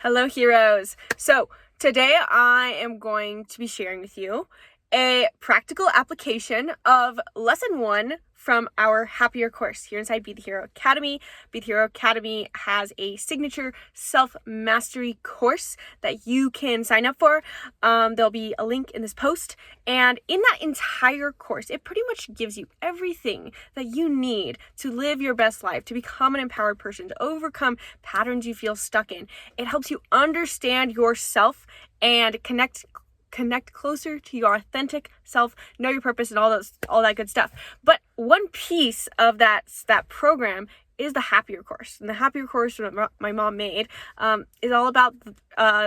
Hello, heroes. So today I am going to be sharing with you a practical application of lesson 1 from our Happier course here inside Be the Hero Academy. Be the Hero Academy has a signature self-mastery course that you can sign up for. There'll be a link in this post, and in that entire course, it pretty much gives you everything that you need to live your best life, to become an empowered person, to overcome patterns you feel stuck in. It helps you understand yourself and connect closer to your authentic self, know your purpose, and all that good stuff. But one piece of that program is the Happier course. And the Happier course that my mom made is all about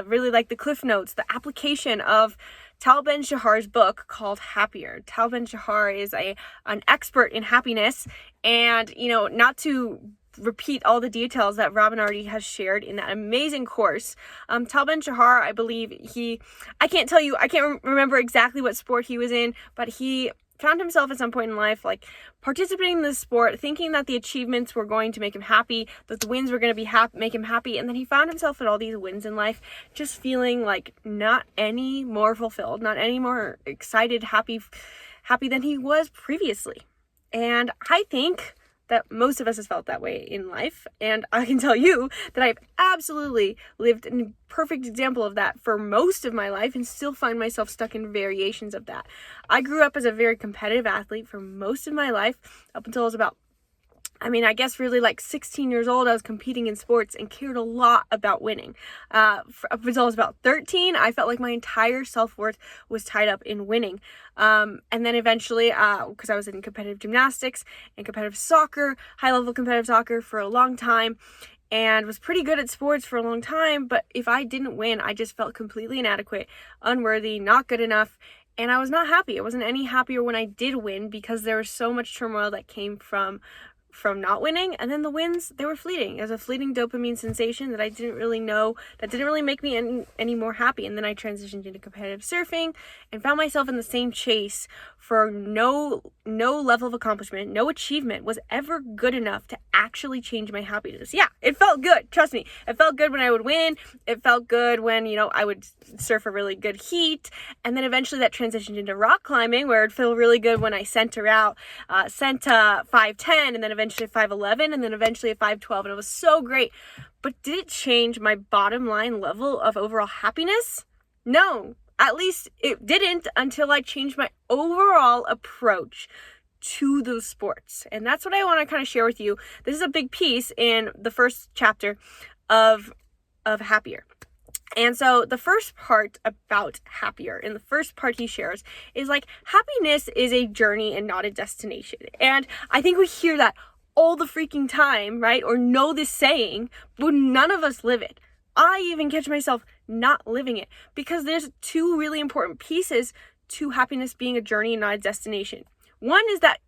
really like the cliff notes, the application of Tal Ben-Shahar's book called Happier. Tal Ben-Shahar is an expert in happiness, and not to repeat all the details that Robin already has shared in that amazing course. Tal Ben-Shahar, I believe I can't remember exactly what sport he was in, but he found himself at some point in life like participating in this sport, thinking that the achievements were going to make him happy, that the wins were going to make him happy, and then he found himself at all these wins in life just feeling like not any more fulfilled, not any more excited, happy than he was previously. And I think that most of us has felt that way in life, and I can tell you that I've absolutely lived a perfect example of that for most of my life and still find myself stuck in variations of that. I grew up as a very competitive athlete for most of my life, up until I was about I guess really like 16 years old. I was competing in sports and cared a lot about winning. Up until I was about 13, I felt like my entire self-worth was tied up in winning. And then eventually, because I was in competitive gymnastics and competitive soccer, high-level competitive soccer for a long time, and was pretty good at sports for a long time, but if I didn't win, I just felt completely inadequate, unworthy, not good enough, and I was not happy. I wasn't any happier when I did win because there was so much turmoil that came from not winning, and then the wins, they were fleeting. It was a fleeting dopamine sensation that I didn't really know, that didn't really make me any more happy. And then I transitioned into competitive surfing and found myself in the same chase for no level of accomplishment, no achievement was ever good enough to actually change my happiness. Yeah, it felt good, trust me. It felt good when I would win. It felt good when, I would surf a really good heat. And then eventually that transitioned into rock climbing, where it'd feel really good when I center out, 5'10", and then eventually 5'11", and then eventually a 5'12", and it was so great. But did it change my bottom line level of overall happiness? No, at least it didn't until I changed my overall approach to those sports. And that's what I want to kind of share with you. This is a big piece in the first chapter of Happier. And so the first part about Happier, and the first part he shares is like, happiness is a journey and not a destination. And I think we hear that all the freaking time, right? Or know this saying, but none of us live it. I even catch myself not living it, because there's two really important pieces to happiness being a journey and not a destination. One is that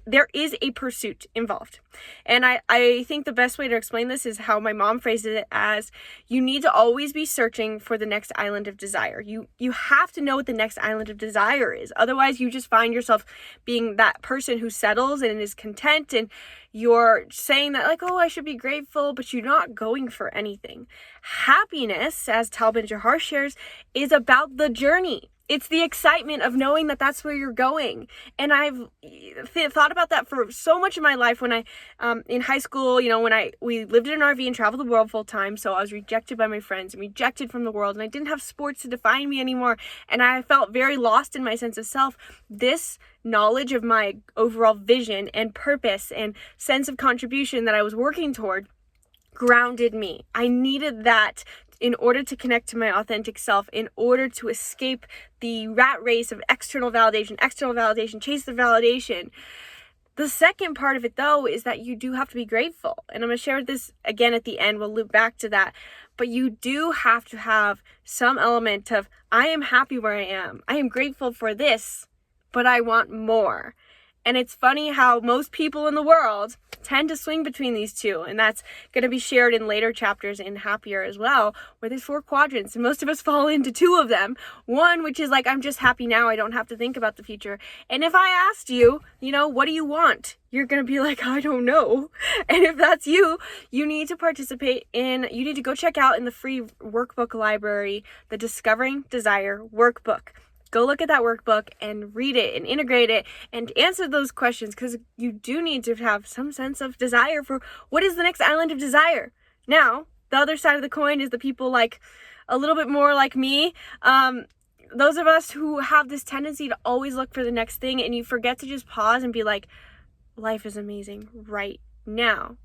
there is a pursuit involved. And I think the best way to explain this is how my mom phrased it as, you need to always be searching for the next island of desire. You have to know what the next island of desire is. Otherwise, you just find yourself being that person who settles and is content, and you're saying that like, oh, I should be grateful, but you're not going for anything. Happiness, as Tal Ben-Shahar shares, is about the journey. It's the excitement of knowing that that's where you're going. And I've thought about that for so much of my life. When in high school, we lived in an RV and traveled the world full time. So I was rejected by my friends and rejected from the world. And I didn't have sports to define me anymore. And I felt very lost in my sense of self. This knowledge of my overall vision and purpose and sense of contribution that I was working toward grounded me. I needed that in order to connect to my authentic self, in order to escape the rat race of external validation, chase the validation. The second part of it, though, is that you do have to be grateful. And I'm going to share this again at the end. We'll loop back to that. But you do have to have some element of, I am happy where I am. I am grateful for this, but I want more. And it's funny how most people in the world tend to swing between these two, and that's going to be shared in later chapters in Happier as well, where there's 4 quadrants, and most of us fall into 2 of them. One, which is like, I'm just happy now, I don't have to think about the future. And if I asked you, what do you want? You're going to be like, I don't know. And if that's you, you need to you need to go check out in the free workbook library, the Discovering Desire workbook. Go look at that workbook and read it and integrate it and answer those questions, because you do need to have some sense of desire for what is the next island of desire. Now, the other side of the coin is the people like a little bit more like me. Those of us who have this tendency to always look for the next thing, and you forget to just pause and be like, life is amazing right now.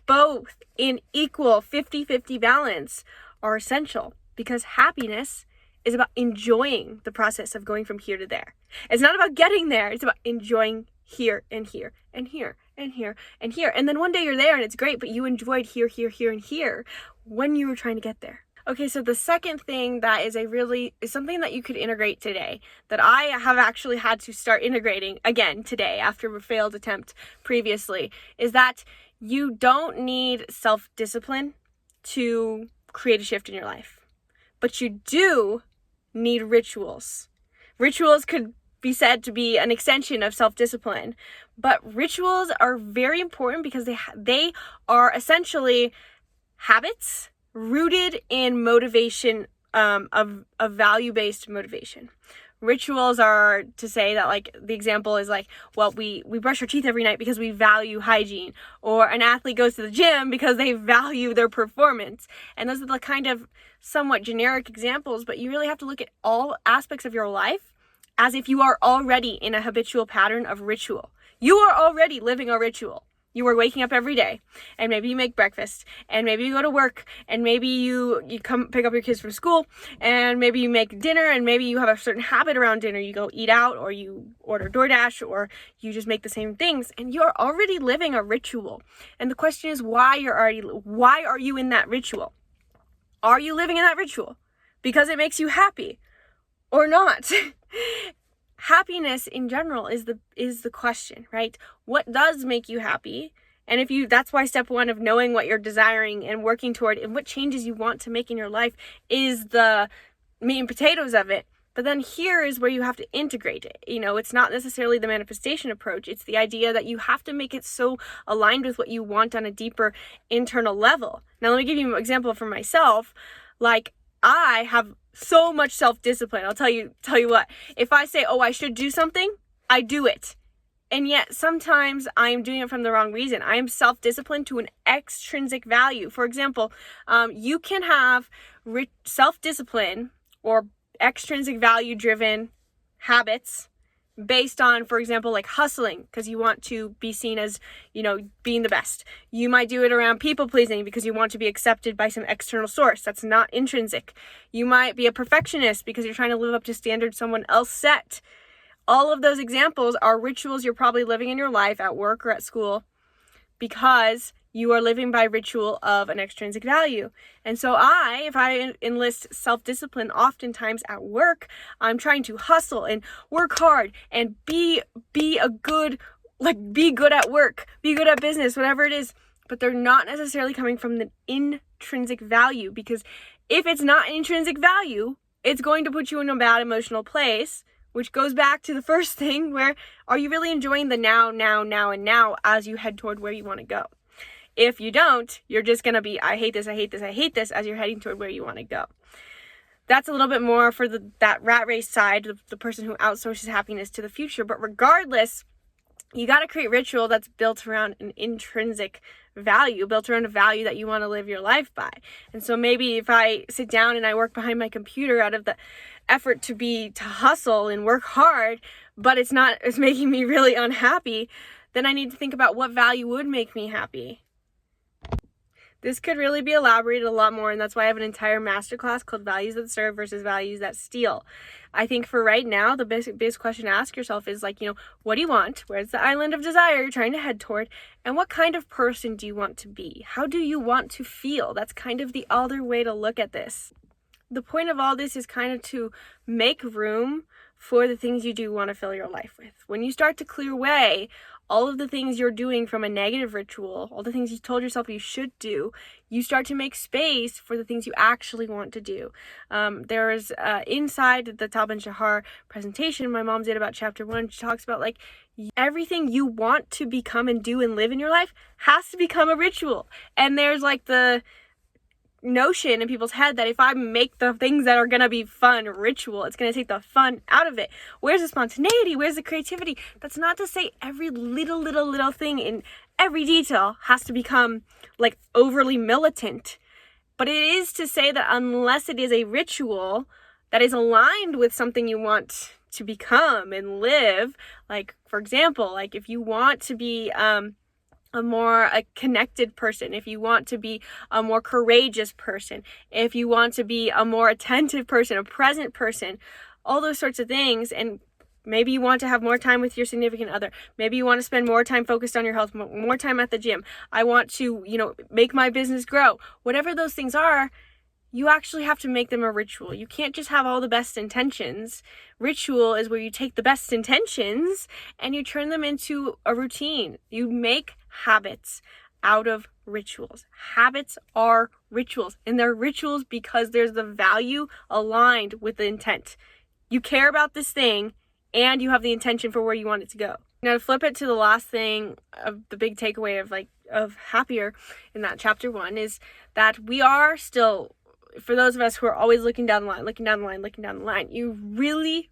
Both in equal 50-50 balance are essential, because happiness is about enjoying the process of going from here to there. It's not about getting there. It's about enjoying here and here and here and here and here. And then one day you're there and it's great, but you enjoyed here, here, here, and here when you were trying to get there. Okay, so the second thing that is something that you could integrate today, that I have actually had to start integrating again today after a failed attempt previously, is that you don't need self-discipline to create a shift in your life, but you do need rituals. Rituals could be said to be an extension of self-discipline, but rituals are very important because they are essentially habits rooted in motivation, of value-based motivation. Rituals are to say that, like, the example is like, well, we brush our teeth every night because we value hygiene, or an athlete goes to the gym because they value their performance. And those are the kind of somewhat generic examples, but you really have to look at all aspects of your life as if you are already in a habitual pattern of ritual. You are already living a ritual. You are waking up every day, and maybe you make breakfast, and maybe you go to work, and maybe you come pick up your kids from school, and maybe you make dinner, and maybe you have a certain habit around dinner. You go eat out, or you order DoorDash, or you just make the same things, and you're already living a ritual. And the question is, why are you in that ritual? Are you living in that ritual because it makes you happy or not? Happiness in general is the question, right? What does make you happy? And that's why step 1 of knowing what you're desiring and working toward and what changes you want to make in your life is the meat and potatoes of it. But then here is where you have to integrate it. It's not necessarily the manifestation approach. It's the idea that you have to make it so aligned with what you want on a deeper internal level. Now, let me give you an example for myself. Like, I have so much self-discipline. I'll tell you what. If I say, I should do something, I do it. And yet sometimes I'm doing it from the wrong reason. I am self-disciplined to an extrinsic value. For example, you can have self-discipline or extrinsic value-driven habits based on, for example, like hustling because you want to be seen as, being the best. You might do it around people pleasing because you want to be accepted by some external source. That's not intrinsic. You might be a perfectionist because you're trying to live up to standards someone else set. All of those examples are rituals you're probably living in your life at work or at school because you are living by ritual of an extrinsic value. And so if I enlist self-discipline oftentimes at work, I'm trying to hustle and work hard and be good at work, be good at business, whatever it is. But they're not necessarily coming from the intrinsic value, because if it's not intrinsic value, it's going to put you in a bad emotional place, which goes back to the first thing where are you really enjoying the now, and now as you head toward where you want to go? If you don't, you're just going to be, I hate this as you're heading toward where you want to go. That's a little bit more for that rat race side, the person who outsources happiness to the future. But regardless, you got to create ritual that's built around an intrinsic value, built around a value that you want to live your life by. And so maybe if I sit down and I work behind my computer out of the effort to hustle and work hard, but it's making me really unhappy, then I need to think about what value would make me happy. This could really be elaborated a lot more, and that's why I have an entire masterclass called Values That Serve versus Values That Steal. I think for right now, the biggest question to ask yourself is what do you want? Where's the island of desire you're trying to head toward? And what kind of person do you want to be? How do you want to feel? That's kind of the other way to look at this. The point of all this is kind of to make room for the things you do want to fill your life with. When you start to clear away all of the things you're doing from a negative ritual, all the things you told yourself you should do, you start to make space for the things you actually want to do. There's inside the Tal Ben-Shahar presentation my mom did about chapter 1, she talks about like everything you want to become and do and live in your life has to become a ritual. And there's like the notion in people's head that if I make the things that are going to be fun ritual, it's going to take the fun out of it. Where's the spontaneity? Where's the creativity? That's not to say every little thing in every detail has to become like overly militant, but it is to say that unless it is a ritual that is aligned with something you want to become and live, like for example, like if you want to be a connected person, if you want to be a more courageous person, if you want to be a more attentive person, a present person, all those sorts of things, and maybe you want to have more time with your significant other, maybe you want to spend more time focused on your health, more time at the gym, I want to, make my business grow, whatever those things are, you actually have to make them a ritual. You can't just have all the best intentions. Ritual is where you take the best intentions and you turn them into a routine. You make habits out of rituals. Habits are rituals, and they're rituals because there's the value aligned with the intent. You care about this thing and you have the intention for where you want it to go. Now to flip it to the last thing of the big takeaway of happier in that chapter 1 is that we are still, for those of us who are always looking down the line, you really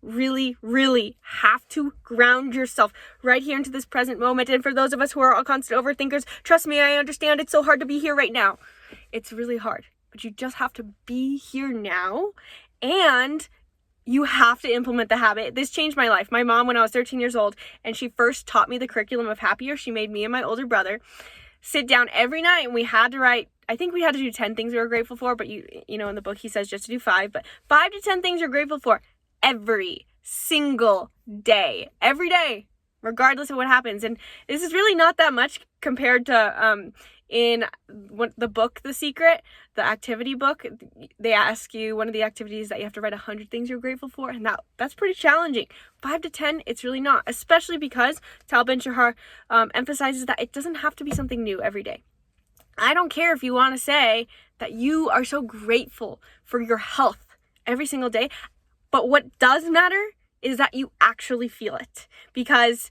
have to ground yourself right here into this present moment. And for those of us who are all constant overthinkers, trust me, I understand it's so hard to be here right now. It's really hard, but you just have to be here now, and you have to implement the habit. This changed my life. My mom, when I was 13 years old, and she first taught me the curriculum of Happier, she made me and my older brother sit down every night, and we had to write, I think we had to do 10 things we were grateful for, but you know, in the book he says just to do 5, but 5 to 10 things you're grateful for every single day, every day, regardless of what happens. And this is really not that much compared to in the book, The Secret, the activity book, they ask you, one of the activities that you have to write 100 things you're grateful for, and that's pretty challenging. 5 to 10, it's really not, especially because Tal Ben-Shahar emphasizes that it doesn't have to be something new every day. I don't care if you want to say that you are so grateful for your health every single day, but what does matter is that you actually feel it, because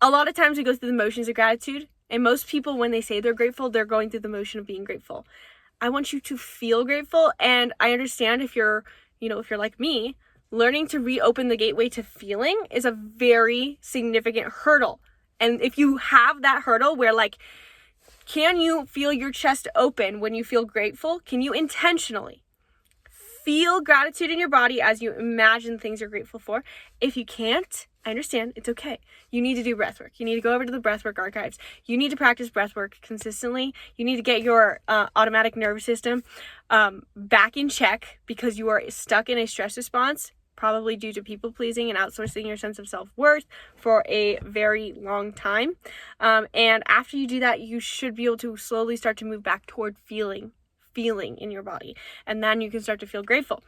a lot of times we go through the motions of gratitude, and most people, when they say they're grateful, they're going through the motion of being grateful. I want you to feel grateful, and I understand if you're like me, learning to reopen the gateway to feeling is a very significant hurdle. And if you have that hurdle where can you feel your chest open when you feel grateful? Can you intentionally feel gratitude in your body as you imagine things you're grateful for? If you can't, I understand, it's okay. You need to do breath work. You need to go over to the breathwork archives. You need to practice breath work consistently. You need to get your automatic nervous system back in check, because you are stuck in a stress response, probably due to people pleasing and outsourcing your sense of self-worth for a very long time. And after you do that, you should be able to slowly start to move back toward feeling in your body. And then you can start to feel grateful.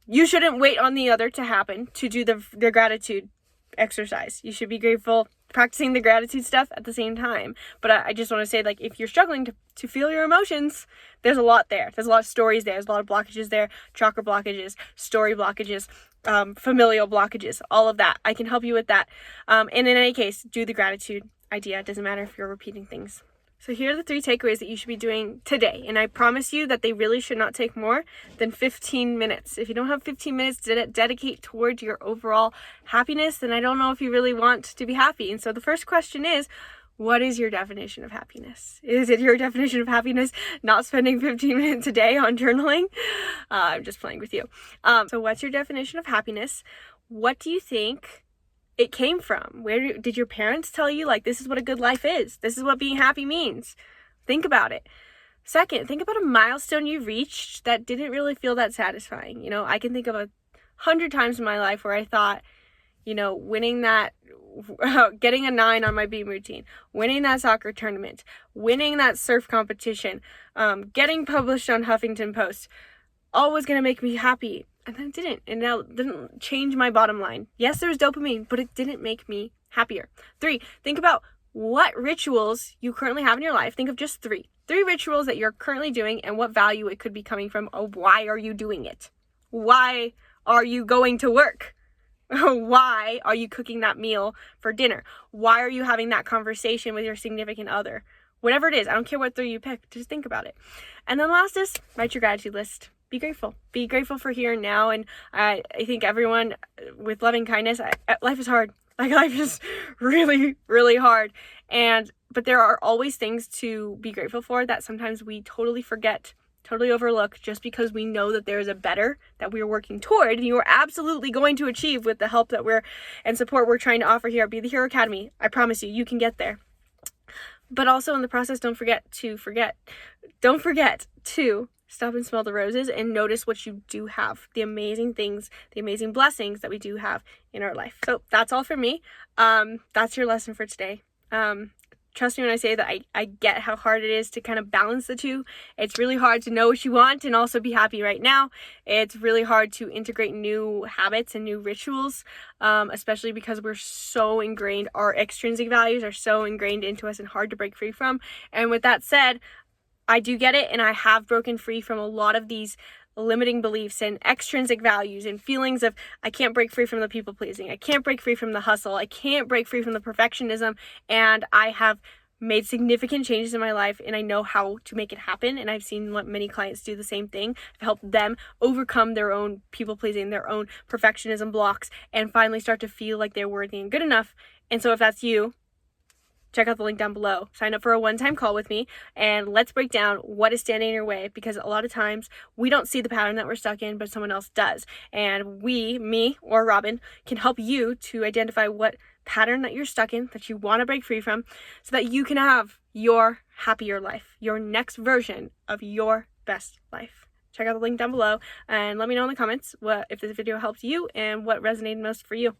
You shouldn't wait on the other to happen to do the gratitude exercise. You should be grateful, practicing the gratitude stuff at the same time. But I just want to say, if you're struggling to feel your emotions, there's a lot there. There's a lot of stories there. There's a lot of blockages there, chakra blockages, story blockages, familial blockages, all of that. I can help you with that. And in any case, do the gratitude idea. It doesn't matter if you're repeating things. So here are the 3 takeaways that you should be doing today. And I promise you that they really should not take more than 15 minutes. If you don't have 15 minutes to dedicate toward your overall happiness, then I don't know if you really want to be happy. And so the first question is, what is your definition of happiness? Is it your definition of happiness not spending 15 minutes a day on journaling? I'm just playing with you. So what's your definition of happiness? What do you think it came from? Where did your parents tell you, this is what a good life is? This is what being happy means. Think about it. Second, think about a milestone you reached that didn't really feel that satisfying. I can think of 100 times in my life where I thought, winning that, getting a 9 on my beam routine, winning that soccer tournament, winning that surf competition, getting published on Huffington Post, all was going to make me happy. and then it didn't. And now it didn't change my bottom line. Yes, there was dopamine, but it didn't make me happier. 3, think about what rituals you currently have in your life. Think of just 3 rituals that you're currently doing and what value it could be coming from. Oh, why are you doing it? Why are you going to work? Why are you cooking that meal for dinner? Why are you having that conversation with your significant other? Whatever it is, I don't care what 3 you pick, just think about it. And then last is write your gratitude list. Be grateful. Be grateful for here and now. And I think everyone, with loving kindness, life is hard. Like, life is really, really hard. But there are always things to be grateful for that sometimes we totally forget, totally overlook, just because we know that there is a better that we're working toward, and you are absolutely going to achieve with the help that and support we're trying to offer here at Be the Hero Academy. I promise you can get there. But also in the process, don't forget to stop and smell the roses and notice what you do have, the amazing things, the amazing blessings that we do have in our life. So that's all for me. That's your lesson for today. Trust me when I say that I get how hard it is to kind of balance the two. It's really hard to know what you want and also be happy right now. It's really hard to integrate new habits and new rituals, especially because we're so ingrained, our extrinsic values are so ingrained into us and hard to break free from. And with that said, I do get it, and I have broken free from a lot of these limiting beliefs and extrinsic values and feelings of I can't break free from the people pleasing, I can't break free from the hustle, I can't break free from the perfectionism, and I have made significant changes in my life, and I know how to make it happen. And I've seen many clients do the same thing. I've helped them overcome their own people pleasing, their own perfectionism blocks, and finally start to feel like they're worthy and good enough. And so if that's you, check out the link down below. Sign up for a one-time call with me, and let's break down what is standing in your way, because a lot of times we don't see the pattern that we're stuck in, but someone else does. And me or Robin, can help you to identify what pattern that you're stuck in, that you want to break free from, so that you can have your happier life, your next version of your best life. Check out the link down below and let me know in the comments if this video helped you and what resonated most for you.